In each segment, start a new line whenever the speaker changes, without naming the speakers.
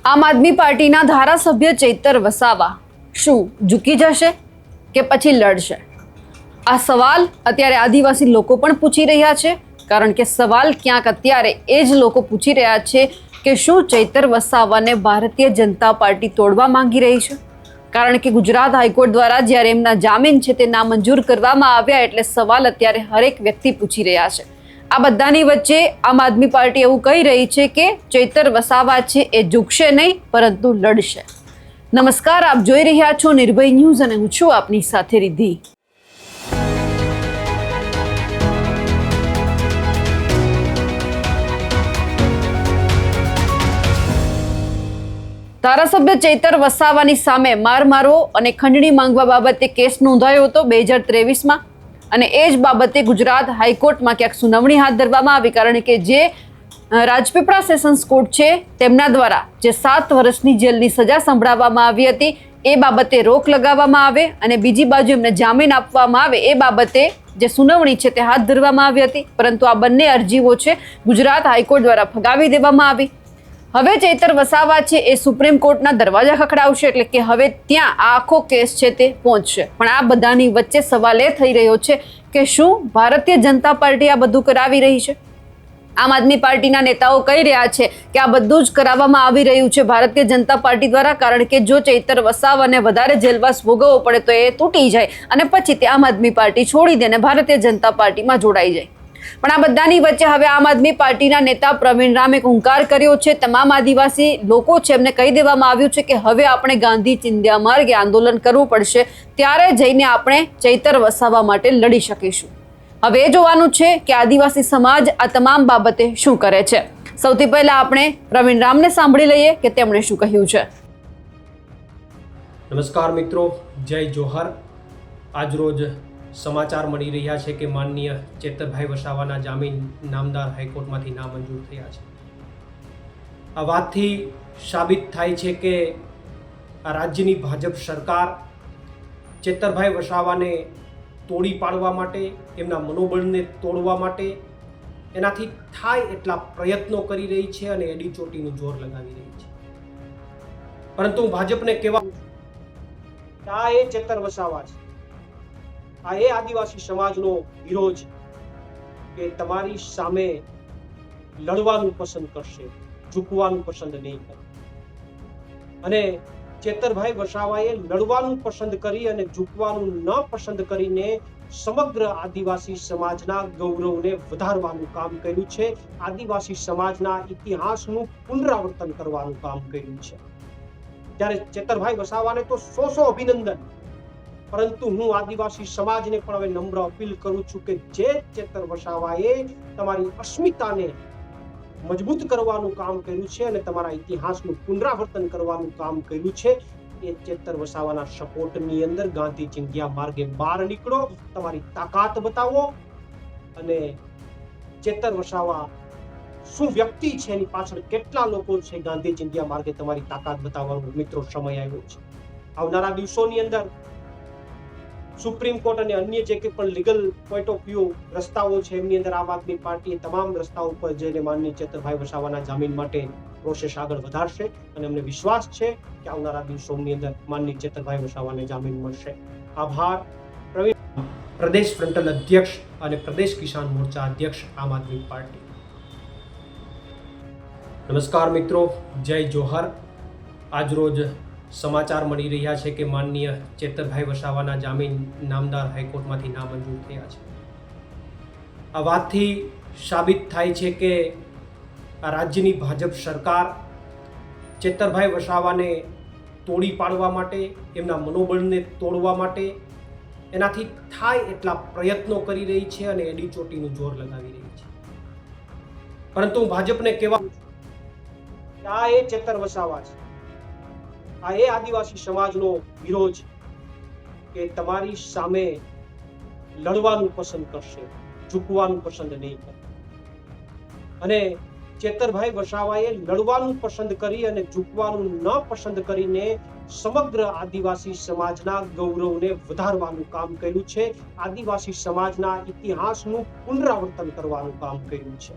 આમ આદમી પાર્ટીના ધારાસભ્ય ચૈતર વસાવા શું ઝૂકી જશે કે પછી લડશે? આ સવાલ અત્યારે આદિવાસી લોકો પણ પૂછી રહ્યા છે, કારણ કે સવાલ ક્યાંક અત્યારે એ જ લોકો પૂછી રહ્યા છે કે શું ચૈતર વસાવાને ભારતીય જનતા પાર્ટી તોડવા માંગી રહી છે? કારણ કે ગુજરાત હાઈકોર્ટ દ્વારા જ્યારે એમના જામીન છે તે નામંજૂર કરવામાં આવ્યા, એટલે સવાલ અત્યારે હરેક વ્યક્તિ પૂછી રહ્યા છે. આ બધાની વચ્ચે આમ આદમી પાર્ટી એવું કહી રહી છે કે ચૈતર વસાવા છે એ ઝૂકશે નહીં પરંતુ લડશે. નમસ્કાર, આપ જોઈ રહ્યા છો નિર્ભય ન્યૂઝ અને હું છું આપની સાથે રિદ્ધિ. ધારાસભ્ય ચૈતર વસાવાની સામે માર મારવો અને ખંડણી માંગવા બાબતે કેસ નોંધાયો હતો 2023માં, અને એ જ બાબતે ગુજરાત હાઈકોર્ટમાં ક્યાંક સુનાવણી હાથ ધરવામાં આવી, કારણ કે જે રાજપીપળા સેશન્સ કોર્ટ છે તેમના દ્વારા જે 7 વર્ષની જેલની સજા સંભળાવવામાં આવી હતી એ બાબતે રોક લગાવવામાં આવે અને બીજી બાજુ એમને જામીન આપવામાં આવે એ બાબતે જે સુનાવણી છે તે હાથ ધરવામાં આવી હતી, પરંતુ આ બંને અરજીઓ છે ગુજરાત હાઈકોર્ટ દ્વારા ફગાવી દેવામાં આવી. હવે ચૈતર વસાવા છે એ સુપ્રીમ કોર્ટના દરવાજા ખખડાવશે, એટલે કે હવે ત્યાં આ આખો કેસ છે તે પહોંચશે. પણ આ બધાની વચ્ચે સવાલ એ થઈ રહ્યો છે કે શું ભારતીય જનતા પાર્ટી આ બધું કરાવી રહી છે? આમ આદમી પાર્ટીના નેતાઓ કહી રહ્યા છે કે આ બધું જ કરાવવામાં આવી રહ્યું છે ભારતીય જનતા પાર્ટી દ્વારા, કારણ કે જો ચૈતર વસાવાને વધારે જેલવાસ ભોગવવો પડે તો એ તૂટી જાય અને પછી તે આમ આદમી પાર્ટી છોડી દે અને ભારતીય જનતા પાર્ટીમાં જોડાઈ જાય. પણ આ બધાની વચ્ચે હવે આમ આદમી પાર્ટીના નેતા પ્રવીણ રામે હુંકાર કર્યો છે. તમામ આદિવાસી લોકો છે એમને કહી દેવામાં આવ્યું છે કે હવે આપણે ગાંધી ચિંધ્યા માર્ગે આંદોલન કરવું પડશે, ત્યારે જઈને આપણે ચૈતર વસાવા માટે લડી શકીશું. હવે એ જોવાનું છે કે આદિવાસી સમાજ આ તમામ બાબતે શું કરે છે. સૌથી પહેલા આપણે પ્રવીણ રામને સાંભળી લઈએ કે તેમણે શું કહ્યું છે.
નમસ્કાર મિત્રો, જય જોહર. આજરોજ સમાચાર મળી રહ્યા છે કે માનનીય ચેતરભાઈ વસાવાના જામીન નામદાર હાઈકોર્ટમાંથી નામંજૂર થયા છે. આ વાતથી સાબિત થાય છે કે આ રાજ્યની ભાજપ સરકાર ચેતરભાઈ વસાવાને તોડી પાડવા માટે, એમના મનોબળને તોડવા માટે એનાથી થાય એટલા પ્રયત્નો કરી રહી છે અને એડી ચોટીનું જોર લગાવી રહી છે. પરંતુ હું ભાજપને કહેવા આ એ ચેતર વસાવા છે, આ એ આદિવાસી સમાજનો હીરો છે કે તમારી સામે લડવાનું પસંદ કરશે, ઝૂકવાનું પસંદ નહીં કરે. અને ચેતરભાઈ વસાવાએ લડવાનું પસંદ કરી અને ઝૂકવાનું ન પસંદ કરીને સમગ્ર આદિવાસી સમાજના ગૌરવને વધારવાનું કામ કર્યું છે. આદિવાસી સમાજના ઇતિહાસનું પુનરાવર્તન કરવાનું કામ કર્યું છે. ત્યારે ચેતરભાઈ વસાવાને તો સો અભિનંદન, પરંતુ હું આદિવાસી સમાજને પણ હવે નમ્ર અપીલ કરું છું કે જે ચેતર વસાવાએ તમારી અસ્મિતાને મજબૂત કરવાનું કામ કર્યું છે અને તમારા ઇતિહાસનું પુનરાવર્તન કરવાનું કામ કર્યું છે, એ ચેતર વસાવાના સપોર્ટની અંદર ગાંધી ચિંધ્યા માર્ગે બહાર નીકળો, તમારી તાકાત બતાવો. અને ચેતર વસાવા શું વ્યક્તિ છે, એની પાછળ કેટલા લોકો છે, ગાંધી ચિંધ્યા માર્ગે તમારી તાકાત બતાવવાનો મિત્રો સમય આવ્યો છે. આવનારા દિવસોની અંદર સુપ્રીમ કોર્ટ અને અન્ય જે કે પણ લીગલ પોઈન્ટ ઓફ વ્યૂ રસ્તાઓ છે એમની અંદર આમ આદમી પાર્ટીએ તમામ રસ્તાઓ પર જઈને માનનીય ચેતરભાઈ વસાવાના જામીન માટે પ્રોસેસ આગળ વધારશે અને અમને વિશ્વાસ છે કે આવનારા દિવસોની અંદર માનનીય ચેતરભાઈ વસાવાને જામીન મળશે. આભાર. પ્રવીણ, પ્રદેશ ફ્રન્ટલ અધ્યક્ષ અને પ્રદેશ કિસાન મોરચા અધ્યક્ષ, આમ આદમી પાર્ટી. નમસ્કાર મિત્રો, જય જોહર. આજરોજ સમાચાર મળી રહ્યા છે કે માનનીય ચેતરભાઈ વસાવાના જામીન નામદાર હાઈકોર્ટમાંથી નામંજૂર થયા છે. આ વાતથી સાબિત થાય છે કે આ રાજ્યની ભાજપ સરકાર ચેતરભાઈ વસાવાને તોડી પાડવા માટે, એમના મનોબળને તોડવા માટે એનાથી થાય એટલા પ્રયત્નો કરી રહી છે અને એડી ચોટીનું જોર લગાવી રહી છે. પરંતુ હું ભાજપને કહેવા આ એ ચેતર વસાવા છે, આ એ આદિવાસી સમાજનો હીરો છે કે તમારી સામે લડવાનું પસંદ કરશે, ઝૂકવાનું પસંદ નહીં કરે. અને ચેતરભાઈ વસાવાએ લડવાનું પસંદ કરી અને ઝૂકવાનું ન પસંદ કરીને સમગ્ર આદિવાસી સમાજના ગૌરવને વધારવાનું કામ કર્યું છે. આદિવાસી સમાજના ઇતિહાસનું પુનરાવર્તન કરવાનું કામ કર્યું છે.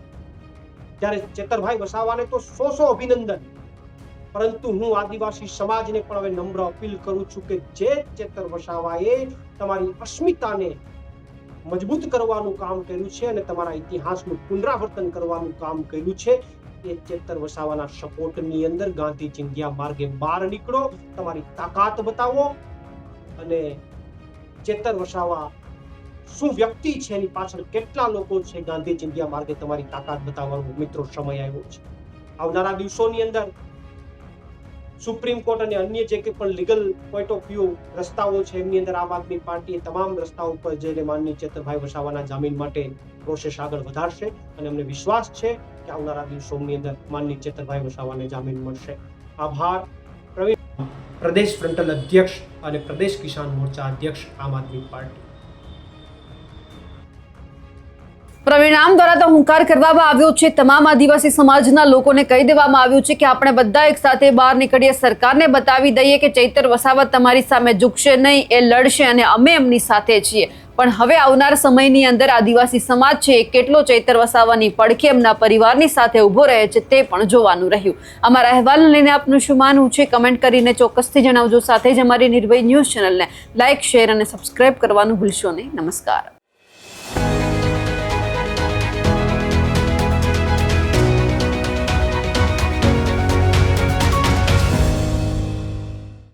ત્યારે ચેતરભાઈ વસાવાને તો સો અભિનંદન, પરંતુ હું આદિવાસી સમાજને પણ હવે નમ્ર અપીલ કરું છું કે જે ચેતર વસાવાએ તમારી અસ્મિતાને મજબૂત કરવાનું કામ કર્યું છે અને તમારા ઇતિહાસનું પુનરાવર્તન કરવાનું કામ કર્યું છે, એ ચેતર વસાવાના સપોર્ટની અંદર ગાંધી ચિંધ્યા માર્ગે બહાર નીકળો, તમારી તાકાત બતાવો અને ચેતર વસાવા શું વ્યક્તિ છે, એની પાછળ કેટલા લોકો છે, ગાંધી ચિંધ્યા માર્ગે તમારી તાકાત બતાવવાનો મિત્રો સમય આવ્યો છે. આવનારા દિવસોની અંદર સુપ્રીમ કોર્ટ અને અન્ય જે કે પણ લીગલ પોઈન્ટ ઓફ વ્યૂ રસ્તાઓ છે, એમની અંદર આમ આદમી પાર્ટીએ તમામ રસ્તાઓ પર જઈને માનનીય ચેતરભાઈ વસાવાના જામીન માટે પ્રોસેસ આગળ વધારશે અને અમને વિશ્વાસ છે કે આવનારા દિવસોની અંદર માનનીય ચેતરભાઈ વસાવાને જામીન મળશે. આભાર. પ્રદેશ ફ્રન્ટલ અધ્યક્ષ અને પ્રદેશ કિસાન મોરચા અધ્યક્ષ આમ આદમી પાર્ટી.
પરિણામ દ્વારા તો હુંકાર કરવામાં આવ્યો છે. તમામ આદિવાસી સમાજના લોકોને કહી દેવામાં આવ્યું છે કે આપણે બધા એક સાથે બહાર નીકળીએ, સરકારને બતાવી દઈએ કે ચૈતર વસાવા તમારી સામે ઝૂકશે નહીં, એ લડશે અને અમે એમની સાથે છીએ. પણ હવે આવનાર સમયની અંદર આદિવાસી સમાજ છે એ કેટલો ચૈતર વસાવાની પડખે એમના પરિવારની સાથે ઊભો રહે છે તે પણ જોવાનું રહ્યું. અમારા અહેવાલને લઈને આપનું શું માનવું છે કમેન્ટ કરીને ચોક્કસથી જણાવજો. સાથે જ અમારી નિર્ભય ન્યૂઝ ચેનલને લાઇક, શેર અને સબસ્ક્રાઇબ કરવાનું ભૂલશો નહીં. નમસ્કાર.